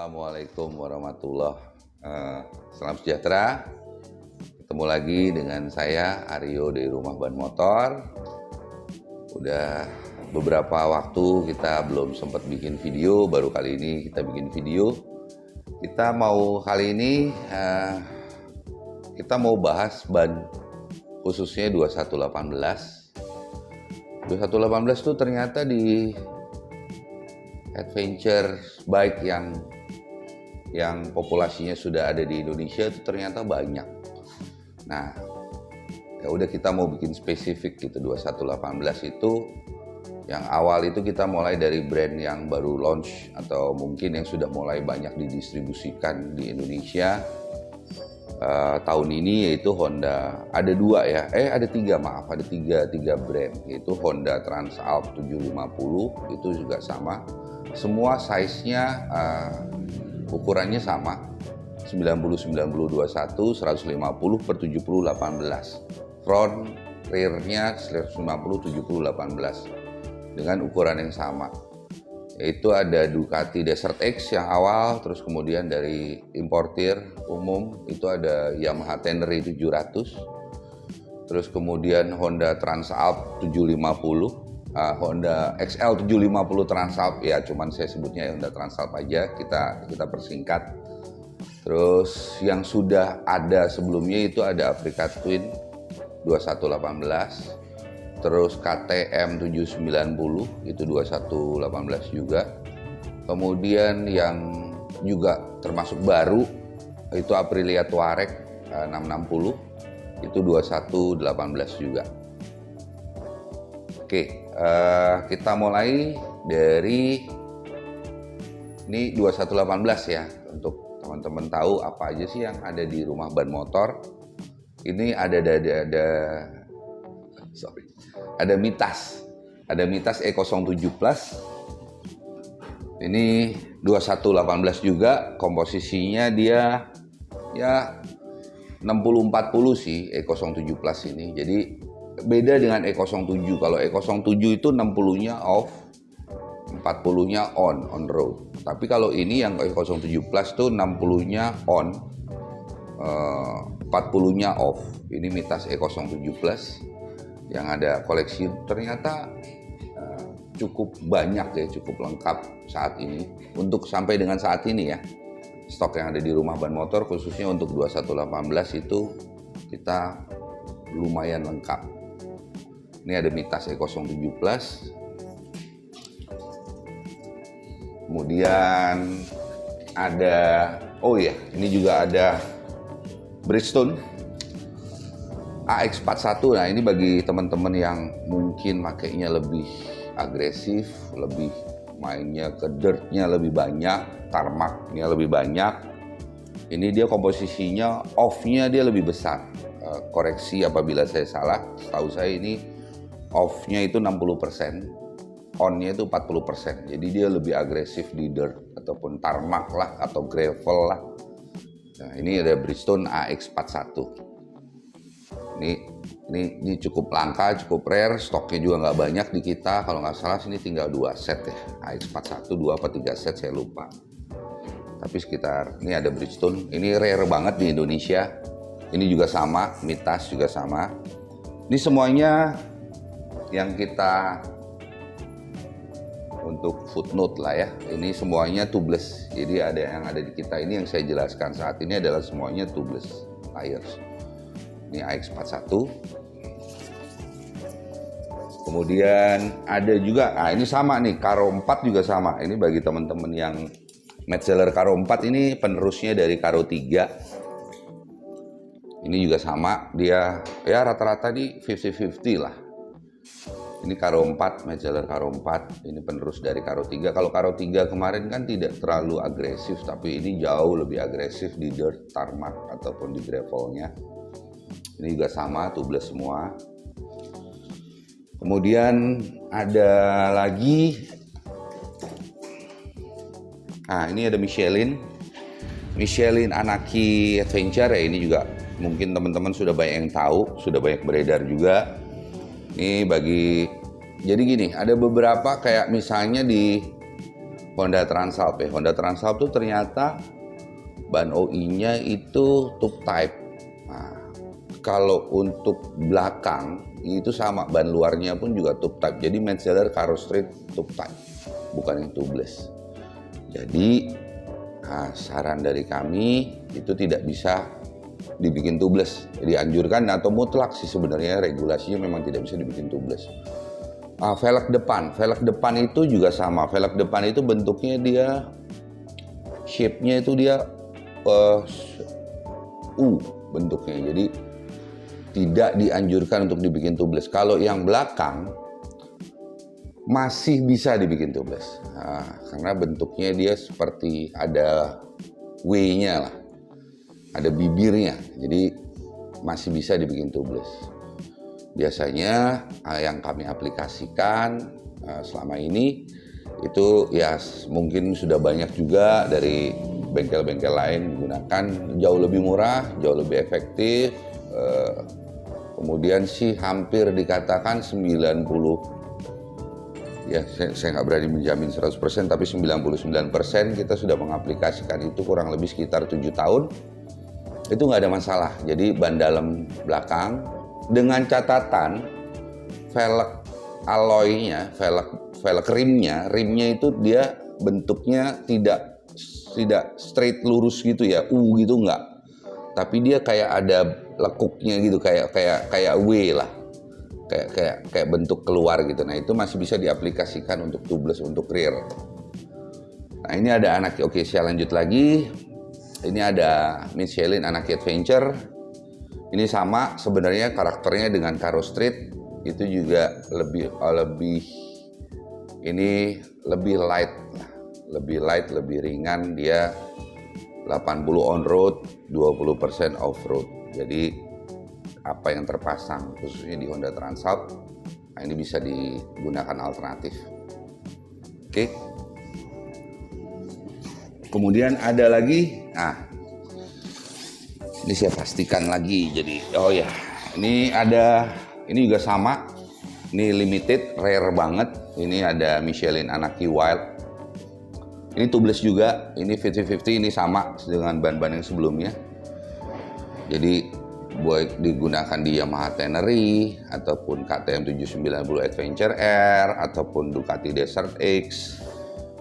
Assalamualaikum warahmatullahi Salam sejahtera. Ketemu lagi dengan saya Aryo dari Rumah Ban Motor. Udah beberapa waktu kita belum sempat bikin video, baru kali ini kita bikin video. Kita mau kali ini kita mau bahas ban khususnya 2118. 2118 itu ternyata di adventure bike yang populasinya sudah ada di Indonesia itu ternyata banyak. Nah, ya udah kita mau bikin spesifik gitu. 2118 itu yang awal itu kita mulai dari brand yang baru launch atau mungkin yang sudah mulai banyak didistribusikan di Indonesia tahun ini, yaitu Honda. Ada tiga brand, yaitu Honda Transalp 750 itu juga sama. Semua size-nya ukurannya sama, 90-90-21, 150/70-18. Front rear-nya 150-70-18 dengan ukuran yang sama. Yaitu ada Ducati Desert X yang awal, terus kemudian dari importir umum itu ada Yamaha Tenere 700, terus kemudian Honda Transalp 750, Honda XL 750 Transalp, ya cuman saya sebutnya Honda Transalp aja, kita persingkat. Terus yang sudah ada sebelumnya itu ada Africa Twin 2118, terus KTM 790 itu 2118 juga. Kemudian yang juga termasuk baru itu Aprilia Touareg 660 itu 2118 juga. Oke, kita mulai dari ini 2118 ya, untuk teman-teman tahu apa aja sih yang ada di Rumah Ban Motor. Ini ada mitas E07 Plus. Ini 2118 juga, komposisinya dia ya 60-40 sih E07 Plus ini. Jadi beda dengan E07. Kalau E07 itu 60-nya off, 40-nya on road. Tapi kalau ini yang E07 Plus tuh 60-nya on, 40-nya off. Ini mitas E07 Plus yang ada koleksi ternyata cukup banyak ya, cukup lengkap saat ini. Untuk sampai dengan saat ini ya, stok yang ada di Rumah Ban Motor khususnya untuk 2118 itu kita lumayan lengkap. Ini ada mitas E07 Plus. Kemudian ada, ini juga ada Bridgestone AX41. Nah, ini bagi teman-teman yang mungkin makainya lebih agresif, lebih mainnya ke dirtnya lebih banyak, tarmaknya lebih banyak. Ini dia komposisinya off-nya dia lebih besar. Koreksi apabila saya salah, setahu saya ini off-nya itu 60%, on-nya itu 40%. Jadi dia lebih agresif di dirt ataupun tarmac lah atau gravel lah. Nah, ini ada Bridgestone AX41. Ini cukup langka, cukup rare, stoknya juga nggak banyak di kita. Kalau nggak salah sini tinggal 2 set ya, AX41 2 apa 3 set saya lupa. Tapi sekitar ini ada Bridgestone. Ini rare banget di Indonesia. Ini juga sama, mitas juga sama. Ini semuanya yang kita untuk footnote lah ya. Ini semuanya tubeless. Jadi ada yang ada di kita ini yang saya jelaskan saat ini adalah semuanya tubeless tires. Ini AX41. Kemudian ada juga, ini sama nih, Karo 4 juga sama. Ini bagi teman-teman yang Metzeler Karo 4, ini penerusnya dari Karo 3. Ini juga sama, dia ya rata-rata di 50-50 lah. Ini Karo 4, Metzeler Karo 4, ini penerus dari Karo 3. Kalau Karo 3 kemarin kan tidak terlalu agresif, tapi ini jauh lebih agresif di dirt, tarmac ataupun di gravelnya. Ini juga sama, tubeless semua. Kemudian ada lagi, ini ada Michelin Anaki Adventure ya. Ini juga mungkin teman-teman sudah banyak yang tahu, sudah banyak beredar juga. Ini jadi gini, ada beberapa kayak misalnya di Honda Transalp ya. Honda Transalp tuh ternyata ban OI-nya itu tube type. Nah, kalau untuk belakang itu sama, ban luarnya pun juga tube type. Jadi Metzeler Caro Street tube type, bukan yang tubeless. Jadi saran dari kami itu tidak bisa dibikin tubeless. Jadi anjurkan atau mutlak sih sebenarnya, regulasinya memang tidak bisa dibikin tubeless. Velg depan itu juga sama. Velg depan itu bentuknya dia, shape-nya itu dia U bentuknya. Jadi tidak dianjurkan untuk dibikin tubeless. Kalau yang belakang masih bisa dibikin tubeless. Karena bentuknya dia seperti ada W-nya lah, ada bibirnya. Jadi masih bisa dibikin tubeless. Biasanya yang kami aplikasikan selama ini itu ya mungkin sudah banyak juga dari bengkel-bengkel lain menggunakan, jauh lebih murah, jauh lebih efektif. Kemudian sih hampir dikatakan 90, ya saya nggak berani menjamin 100%, tapi 99% kita sudah mengaplikasikan itu kurang lebih sekitar 7 tahun. Itu nggak ada masalah. Jadi ban dalam belakang, dengan catatan velg alloy-nya, velg rimnya itu dia bentuknya tidak straight lurus gitu ya, U gitu enggak. Tapi dia kayak ada lekuknya gitu, kayak W lah. Kayak bentuk keluar gitu. Nah, itu masih bisa diaplikasikan untuk tubeless untuk rear. Nah, ini ada anak, oke saya lanjut lagi. Ini ada Michelin Anarchy Adventure. Ini sama sebenarnya karakternya dengan Caro Street, itu juga lebih ini lebih light, lebih ringan. Dia 80 on road, 20% off road. Jadi apa yang terpasang khususnya di Honda Transalp, nah ini bisa digunakan alternatif. Oke. Kemudian ada lagi, ini saya pastikan lagi. Jadi ini juga sama. Ini limited, rare banget. Ini ada Michelin Anarchy Wild. Ini tubeless juga, ini 50-50, ini sama dengan ban-ban yang sebelumnya. Jadi buat digunakan di Yamaha Tenere ataupun KTM 790 Adventure R ataupun Ducati Desert X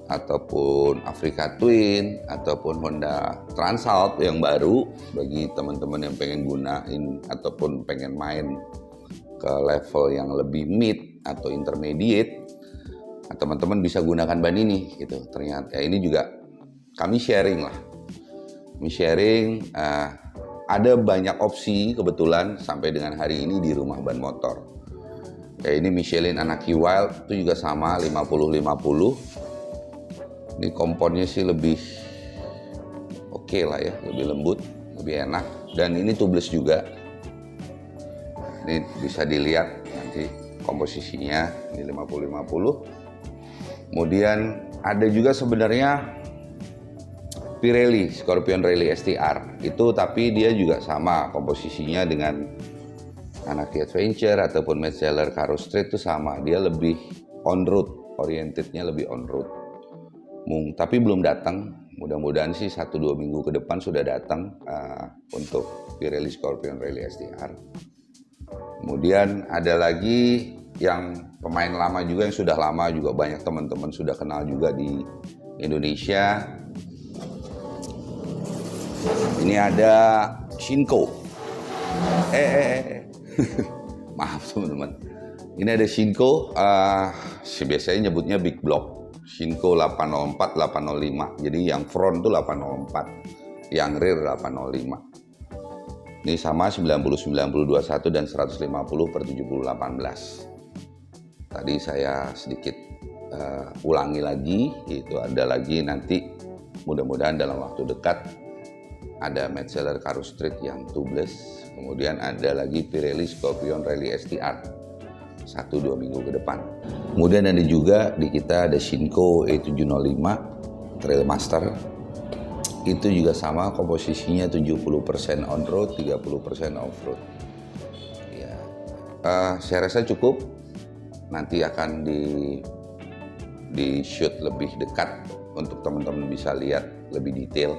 ataupun Africa Twin ataupun Honda Transalp yang baru, bagi teman-teman yang pengen gunain ataupun pengen main ke level yang lebih mid atau intermediate, teman-teman bisa gunakan ban ini gitu. Ternyata ini juga kami sharing lah. Ada banyak opsi kebetulan sampai dengan hari ini di Rumah Ban Motor. Ini Michelin Anarchy Wild itu juga sama 50-50. Ini komponnya sih lebih oke lah ya, lebih lembut, lebih enak. Dan ini tubeless juga. Ini bisa dilihat nanti komposisinya, ini 50-50. Kemudian ada juga sebenarnya Pirelli Scorpion Rally STR itu, tapi dia juga sama komposisinya dengan Anarchy Adventure ataupun Metzeler Caro Street itu sama. Dia lebih on road, orientednya lebih on road. Tapi belum datang. Mudah-mudahan sih 1-2 minggu ke depan sudah datang untuk Pirelli Scorpion Rally STR. Kemudian ada lagi yang pemain lama juga, yang sudah lama juga banyak teman-teman sudah kenal juga di Indonesia. Ini ada Shinko. Maaf teman-teman. Ini ada Shinko. Biasanya nyebutnya Big Block. Shinko 804, 805. Jadi yang front tuh 804, yang rear 805. Ini sama 90-90-21 dan 150/70-18. Tadi saya sedikit ulangi lagi. Itu ada lagi nanti mudah-mudahan dalam waktu dekat. Ada Metzeler Caro Street yang tubeless, kemudian ada lagi Pirelli Scorpion Rally STR 1-2 minggu ke depan. Kemudian ada juga di kita ada Shinko E705 Trailmaster. Itu juga sama komposisinya 70% on road, 30% off road. Ya, saya rasa cukup. Nanti akan di shoot lebih dekat untuk teman-teman bisa lihat lebih detail.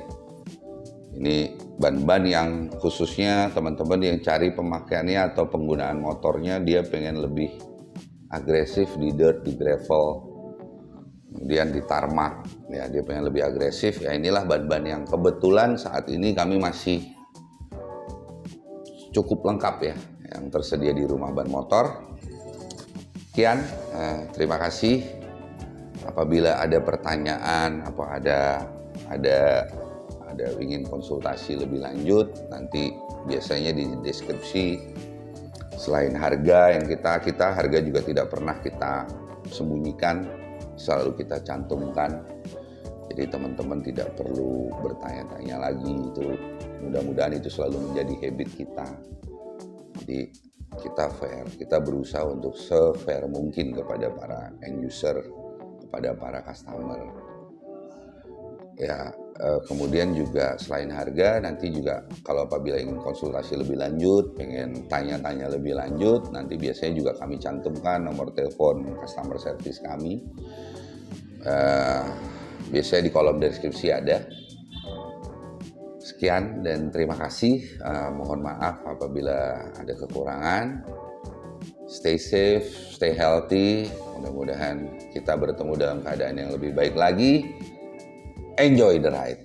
Ini ban-ban yang khususnya teman-teman yang cari pemakaiannya atau penggunaan motornya, dia pengen lebih agresif di dirt, di gravel, kemudian di tarmac, ya dia pengen lebih agresif. Ya inilah ban-ban yang kebetulan saat ini kami masih cukup lengkap ya, yang tersedia di Rumah Ban Motor. Sekian, terima kasih. Apabila ada pertanyaan, ada ingin konsultasi lebih lanjut, nanti biasanya di deskripsi, selain harga yang kita harga juga tidak pernah kita sembunyikan, selalu kita cantumkan. Jadi teman-teman tidak perlu bertanya-tanya lagi, itu mudah-mudahan itu selalu menjadi habit kita. Jadi kita fair, kita berusaha untuk se-fair mungkin kepada para end user, kepada para customer. Ya, kemudian juga selain harga, nanti juga kalau apabila ingin konsultasi lebih lanjut, pengen tanya-tanya lebih lanjut, nanti biasanya juga kami cantumkan nomor telepon customer service kami. Biasanya di kolom deskripsi ada. Sekian dan terima kasih. Mohon maaf apabila ada kekurangan. Stay safe, stay healthy. Mudah-mudahan kita bertemu dalam keadaan yang lebih baik lagi. Enjoy the ride.